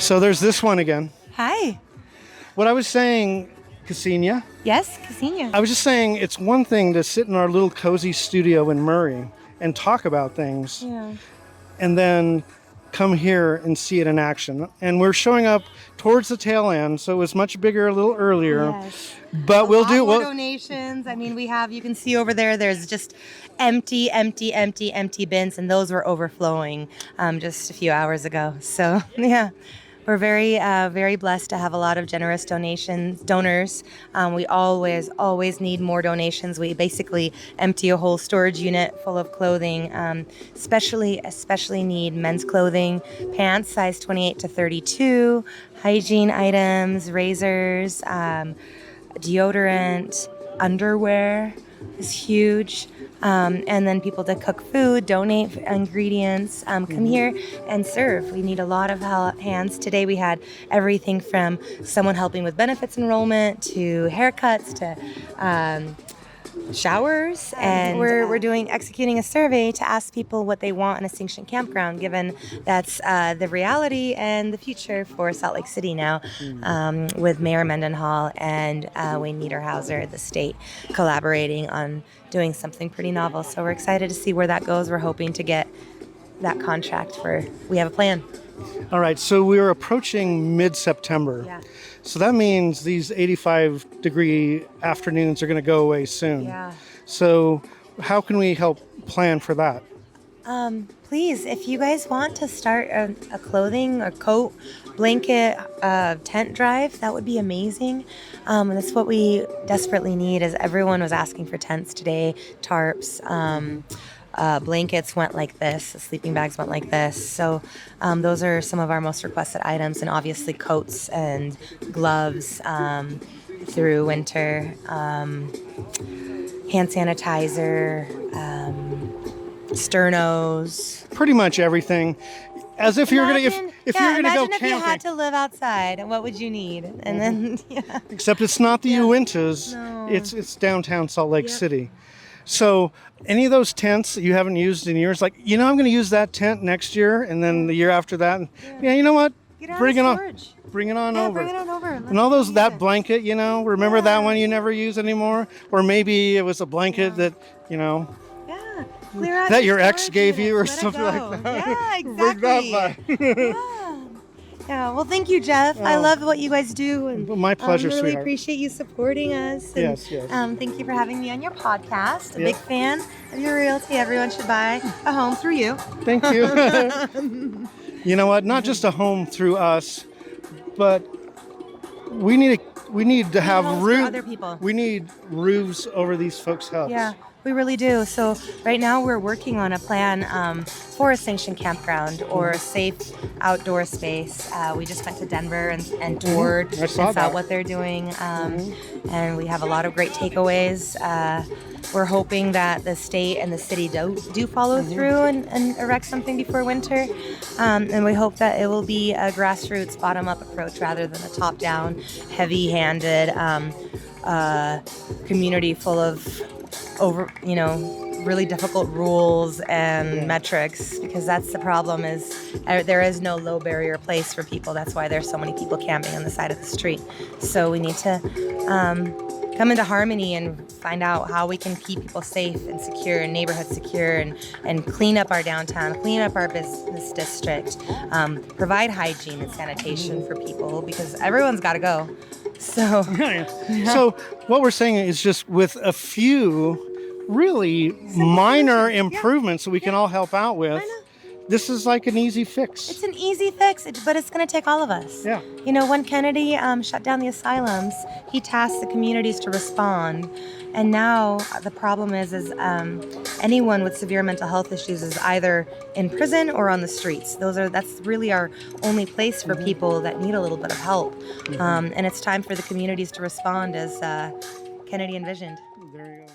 So there's this one again. Hi. What I was saying, Kseniya, Yes, Kseniya. I was just saying it's one thing to sit in our little cozy studio in Murray and talk about things, Yeah. and then come here and see it in action. And we're showing up towards the tail end, so it was much bigger a little earlier. Yes. But we'll do more what donations. I mean, you can see over there's just empty bins, and those were overflowing just a few hours ago. So, yeah. We're very blessed to have a lot of generous donors. We always need more donations. We basically empty a whole storage unit full of clothing. Especially need men's clothing, pants size 28 to 32, hygiene items, razors, deodorant, underwear is huge. And then people to cook food, donate ingredients, come here and serve. We need a lot of hands. Today we had everything from someone helping with benefits enrollment to haircuts to showers, and we're executing a survey to ask people what they want in a sanctioned campground, given that's the reality and the future for Salt Lake City now, with Mayor Mendenhall and Wayne Niederhauser, the state, collaborating on doing something pretty novel. So we're excited to see where that goes. We're hoping to get that contract we have a plan. All right, so we're approaching mid-September. Yeah. So that means these 85-degree afternoons are going to go away soon. Yeah. So how can we help plan for that? Please, if you guys want to start a clothing or coat, blanket, tent drive, that would be amazing. That's what we desperately need, as everyone was asking for tents today, tarps, blankets went like this, sleeping bags went like this. So those are some of our most requested items, and obviously coats and gloves through winter, hand sanitizer, sternos. Pretty much everything. As if you're gonna if you're gonna go imagine if camping. you had to live outside, what would you need? And then Except it's not the Uintas. No. It's downtown Salt Lake City. So any of those tents that you haven't used in years, like, I'm going to use that tent next year, and then the year after that. Yeah, you know what? Bring it on. Bring it on over. Bring it on over. And all that blanket, remember that one you never use anymore? Or maybe it was a blanket that, Yeah. Clear out that your ex storage gave you or units. Let it something go. like that. Yeah, Bring exactly. that by. Yeah, well, thank you, Jeff. I love what you guys do. And My pleasure, really sweetheart. appreciate you supporting us. And, Yes. thank you for having me on your podcast. A Yep. big fan of your realty. Everyone should buy a home through you. Thank you. You know what? Not just a home through us, but we need to have homes for other people. We need roofs over these folks' houses. Yeah, we really do. So right now we're working on a plan for a sanctioned campground or a safe outdoor space. We just went to Denver and toured I saw and saw that. what they're doing. And we have a lot of great takeaways. We're hoping that the state and the city do follow through and erect something before winter. And we hope that it will be a grassroots, bottom-up approach rather than a top-down, heavy-handed community full of really difficult rules and metrics, because that's the problem is there is no low barrier place for people. That's why there's so many people camping on the side of the street. So we need to come into harmony and find out how we can keep people safe and secure and neighborhoods secure and clean up our downtown, clean up our business district, provide hygiene and sanitation for people, because everyone's got to go. So, So what we're saying is just with a few really minor improvements that we can all help out with, this is like an easy fix. It's an easy fix, but it's going to take all of us. Yeah. When Kennedy shut down the asylums, he tasked the communities to respond. And now the problem is anyone with severe mental health issues is either in prison or on the streets. That's really our only place for people that need a little bit of help. And it's time for the communities to respond as Kennedy envisioned. There you go.